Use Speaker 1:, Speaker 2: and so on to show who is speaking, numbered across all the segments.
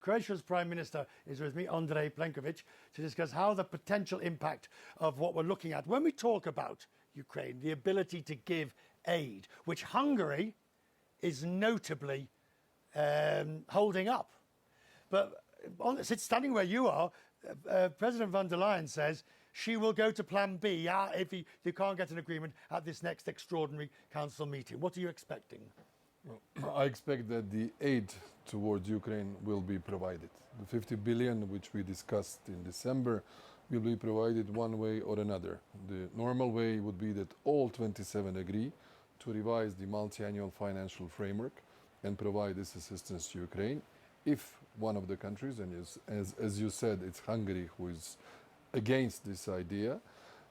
Speaker 1: Croatia's Prime Minister is with me, Andrej Plenković, to discuss how the potential impact of what we're looking at when we talk about Ukraine, the ability to give aid, which Hungary is notably holding up. But standing where you are, President von der Leyen says she will go to Plan B if you can't get an agreement at this next extraordinary council meeting. What are you expecting?
Speaker 2: Well, I expect that the aid towards Ukraine will be provided. The 50 billion, which we discussed in December, will be provided one way or another. The normal way would be that all 27 agree to revise the multi-annual financial framework and provide this assistance to Ukraine. If one of the countries, and as you said, it's Hungary who is against this idea,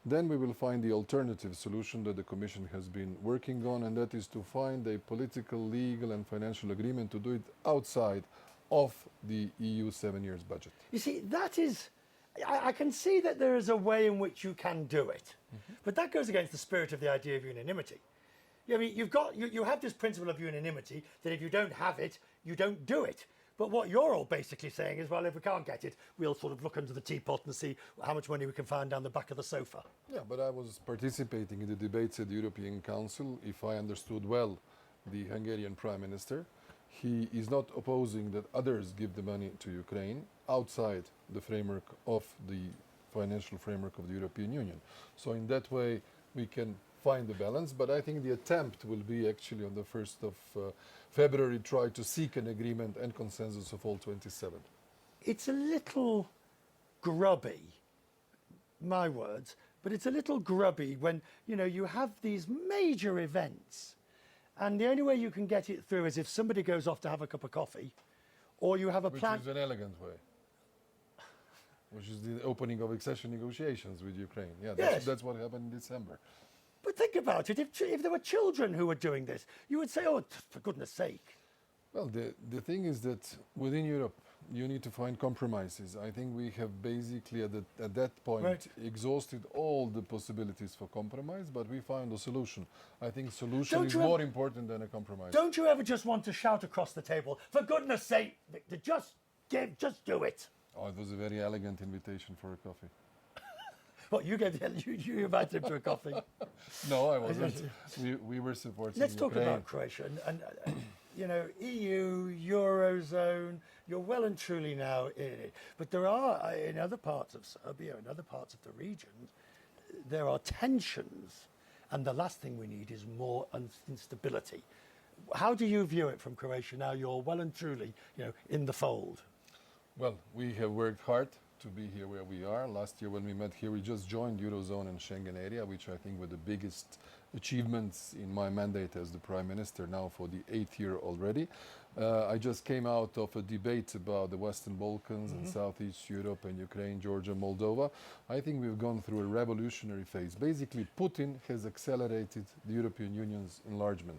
Speaker 2: then we will find the alternative solution that the Commission has been working on, and that is to find a political, legal and financial agreement to do it outside of the EU 7 years budget.
Speaker 1: You see, that is, I can see that there is a way in which you can do it, but that goes against the spirit of the idea of unanimity. I mean, you have this principle of unanimity that if you don't have it, you don't do it. But what you're all basically saying is, well, if we can't get it, we'll sort of look under the teapot and see how much money we can find down the back of the sofa.
Speaker 2: Yeah, but I was participating in the debates at the European Council. If I understood well the Hungarian Prime Minister, he is not opposing that others give the money to Ukraine outside the framework of the financial framework of the European Union. So in that way, we can find the balance, but I think the attempt will be actually on the 1st of February try to seek an agreement and consensus of all 27.
Speaker 1: It's a little grubby, my words, but it's a little grubby when, you have these major events and the only way you can get it through is if somebody goes off to have a cup of coffee or you have a plan.
Speaker 2: Which is an elegant way. Which is the opening of accession negotiations with Ukraine. Yeah, that's what happened in December.
Speaker 1: But think about it, if there were children who were doing this, you would say, oh, for goodness sake.
Speaker 2: Well, the thing is that within Europe, you need to find compromises. I think we have basically at that point exhausted all the possibilities for compromise, but we found a solution. I think solution is more important than a compromise.
Speaker 1: Don't you ever just want to shout across the table, for goodness sake, Victor, just do it?
Speaker 2: Oh, it was a very elegant invitation for a coffee.
Speaker 1: What, you invited him to a coffee?
Speaker 2: No, I wasn't. We were supporting
Speaker 1: Let's
Speaker 2: Ukraine.
Speaker 1: talk about Croatia. And EU, Eurozone, you're well and truly now in it. But there are, in other parts of Serbia and other parts of the region, there are tensions. And the last thing we need is more instability. How do you view it from Croatia now? You're well and truly, in the fold.
Speaker 2: Well, we have worked hard to be here where we are. Last year when we met here, we just joined Eurozone and Schengen area, which I think were the biggest achievements in my mandate as the Prime Minister now for the 8th year already. I just came out of a debate about the Western Balkans and Southeast Europe and Ukraine, Georgia, Moldova. I think we've gone through a revolutionary phase. Basically, Putin has accelerated the European Union's enlargement.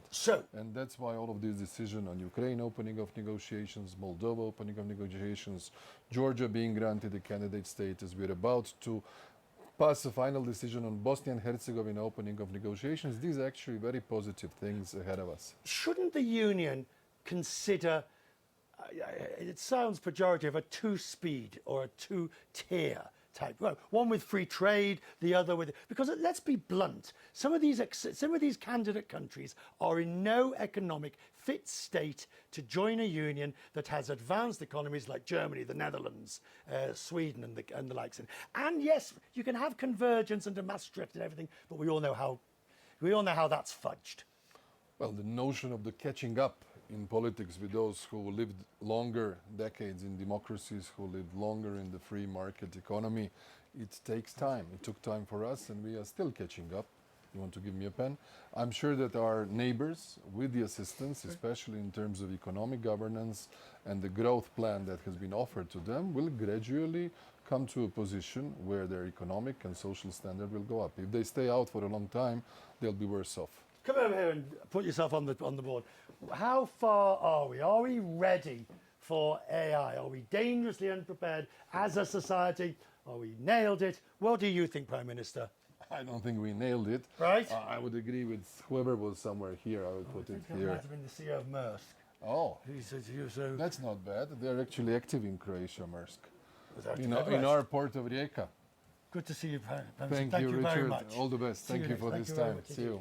Speaker 2: And that's why all of these decisions on Ukraine opening of negotiations, Moldova opening of negotiations, Georgia being granted a candidate status, we're about to pass a final decision on Bosnia and Herzegovina opening of negotiations. These are actually very positive things ahead of us.
Speaker 1: Shouldn't the Union consider, it sounds pejorative, a two-speed or a two-tier type? Well, one with free trade, the other with, because let's be blunt, some of these candidate countries are in no economic fit state to join a union that has advanced economies like Germany, the Netherlands, Sweden and the likes. And yes, you can have convergence under Maastricht and everything, but we all know how that's fudged.
Speaker 2: Well, the notion of the catching up in politics with those who lived longer decades in democracies, who lived longer in the free market economy, it takes time. It took time for us and we are still catching up. You want to give me a pen? I'm sure that our neighbors, with the assistance, especially in terms of economic governance and the growth plan that has been offered to them, will gradually come to a position where their economic and social standard will go up. If they stay out for a long time, they'll be worse off.
Speaker 1: Come over here and put yourself on the board. How far are we? Are we ready for AI? Are we dangerously unprepared as a society? Are we nailed it? What do you think, Prime Minister?
Speaker 2: I don't think we nailed it.
Speaker 1: Right?
Speaker 2: I would agree with whoever was somewhere here. I would put it here.
Speaker 1: It might have been the CEO of Maersk.
Speaker 2: Oh,
Speaker 1: He said to you, so
Speaker 2: that's not bad. They're actually active in Croatia, Maersk.
Speaker 1: was that
Speaker 2: In
Speaker 1: Davos?
Speaker 2: our port of Rijeka.
Speaker 1: Good to see you, Pam.
Speaker 2: Thank you,
Speaker 1: very
Speaker 2: Richard.
Speaker 1: much.
Speaker 2: All the best.
Speaker 1: See you
Speaker 2: Thank you
Speaker 1: next-
Speaker 2: for
Speaker 1: thank
Speaker 2: this
Speaker 1: you very
Speaker 2: time.
Speaker 1: much
Speaker 2: See
Speaker 1: indeed.
Speaker 2: you.